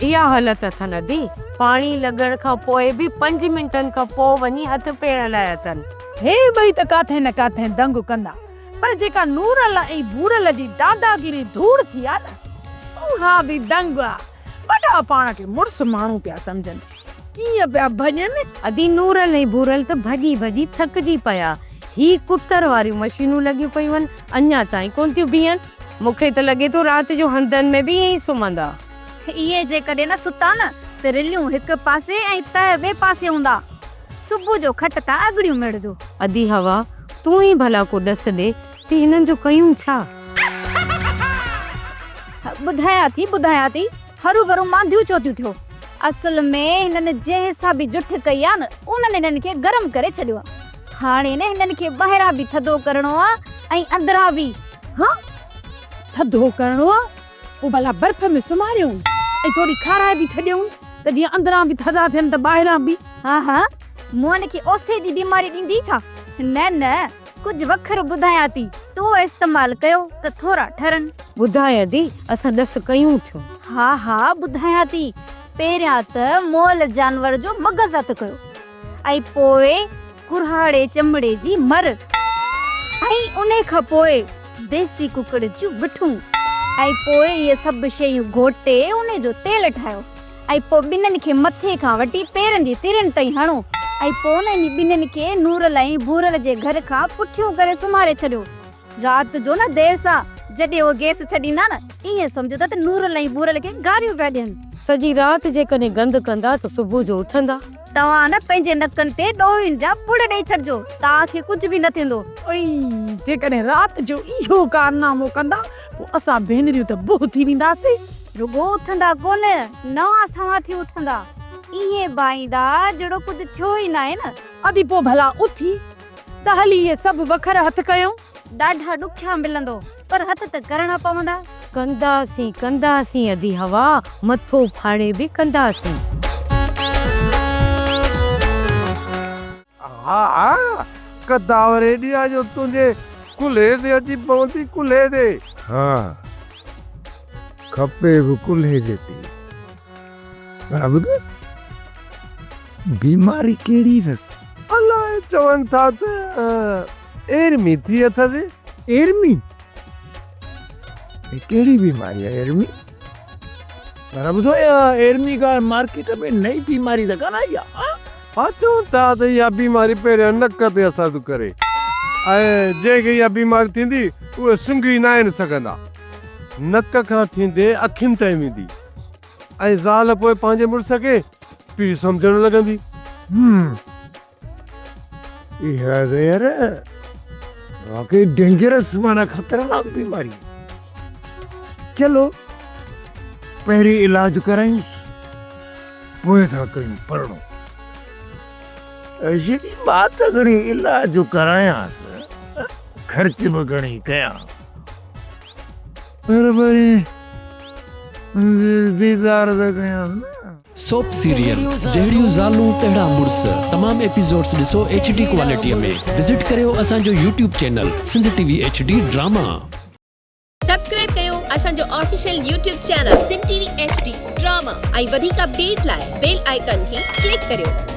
इहा हालत अथनि दी पाणी लॻण खां पोइ बि 5 मिंटनि खां पोइ वञी हथ पेर लाइ अथनि। हे ॿई त काथे न काथे दंग कंदा, पर जेका नूरल ऐं बूरल जी दादागिरी धूड़ थी आहे न, उहा बि दंग आहे। वॾा पाण खे मुड़ुस माण्हू पिया सम्झनि, कीअं पिया भॼनि। अदी नूरल ऐं बूरल त भॼी भॼी थकिजी पिया। ही कुतर वारियूं मशीनूं लॻियूं पियूं आहिनि, अञा ताईं कोन थियूं बीहनि। मूंखे त लॻे थो राति जो हंधनि में बि ईअं ई सुम्हंदा। इहे जेकॾहिं न सुता न त रिलियूं हिक पासे ऐं तह ॿिए पासे हूंदा। सुबुह जो खट तां अगड़ियूं मिड़जो। अदी हवा तूं ई भला को ॾस ॾे त हिननि जो कयूं छा? ॿुधायां थी हरू भरू मांदियूं चोतियूं थियो। असल में हिननि जंहिं हिसाबी जुठ कई आहे न, उन्हनि हिननि खे गरम करे छॾियो आहे। हाणे न हिननि खे ॿाहिरां बि थधो करणो आहे ऐं अंदरां बि। हाँ, थधो करणो आहे? पोइ भला बर्फ़ में सुम्हारियूं ऐं थोरी खाराए बि छॾियूं त जीअं अंदरां बि थधा थियनि त ॿाहिरां बि। हा मुंहं खे ओसे जी बीमारी ॾींदी छा? न कुझु वखर ॿुधायां थी, तूं इस्तेमाल कयो त थोरा ठरनि। ॿुधाय दी असां ॾस कयूं थियूं। हा ॿुधायां थी। पहिरियां त मोल जानवर जो मगज़ हथ कयो ऐं पोइ कुरहाड़े चमड़े जी मर ऐं उन खां पोइ देसी कुकड़ जूं बिठूं ऐं पोइ इहे सभु शयूं घोटे उन जो तेल ठाहियो ऐं पोइ ॿिन्हिनि खे मथे खां वठी पेरनि जी तिरनि ताईं हणो ऐं पोइ उन्हनि ॿिन्हिनि खे नूरल ऐं बूरल जे घर खां पुठियूं करे सुम्हारे छॾियो। राति जो न देर सां जॾहिं उहो गैस छॾींदा न, ईअं सम्झो त नूरल ऐं बूरल खे गारियूं पिया ॾियनि। सॼी राति जेकॾहिं गंद कंदा त सुबुह जो उथंदा। तव्हां न पंहिंजे नकनि ते ॾोहिनि जा पुड़ ॾेई छॾिजो, तव्हांखे कुझु बि न थींदो। जेकॾहिं राति जो इहो कारनामो कंदा पोइ असां भेनरियूं त बोह थी वेंदासीं। रुगो उथंदा कोन, नवां सवां थी उथंदा। ईअं बाईंदा जहिड़ो कुझु थियो ई न आहे न। अदी पोइ भला उथी त हली इहे सभु वखर हथ कयूं। ॾाढा ॾुखिया मिलंदो, पर हथ त करणा पवंदा। कंदासीं अदी हवा, मथो फाड़े बि कंदासीं। कदावर एॾी आहे जो तुंहिंजे कुल्हे ते अची पवंदी। कुल्हे ते हा खपे बि कुल्हे जे ते। बराबरि बीमारी कहिड़ी अथसि? अलाए चवनि था त एरमी थी अथसि। एरमी? कहिड़ी बीमारी है एरमी? बराबरि एरमी का मार्केट में नई बीमारी त कोन आई आहे। चवनि था त इहा बीमारी पहिरियों नक ते असरु करे ऐं जंहिंखे इहा बीमारी थींदी उहे सुंघी न आहिनि सघंदा। नक खां थींदे अखियुनि ताईं वेंदी ऐं ज़ाल पोइ पंहिंजे मुड़ुस खे पीउ सम्झणु लॻंदी। इहा त यार वाकई डेंजरस माना ख़तरनाक बीमारी। चलो पहिरीं इलाज करायूं, पोइ था कयूं परणो। जी मां त घणी इलाज करायांसि, ख़र्च बि घणी कयां, पर वरी दीदार त कयांसि न। सोप सीरियल जहिड़ियूं ज़ालूं तहिड़ा मुड़ुस तमाम एपिसोड्स ॾिसो HD क्वालिटीअ में। विज़िट करियो असांजो YouTube channel Sindh TV HD drama. Subscribe कयो असांजो official YouTube channel Sindh TV HD drama ऐं वधीक अपडेट लाइ बेल आइकन खे क्लिक करियो।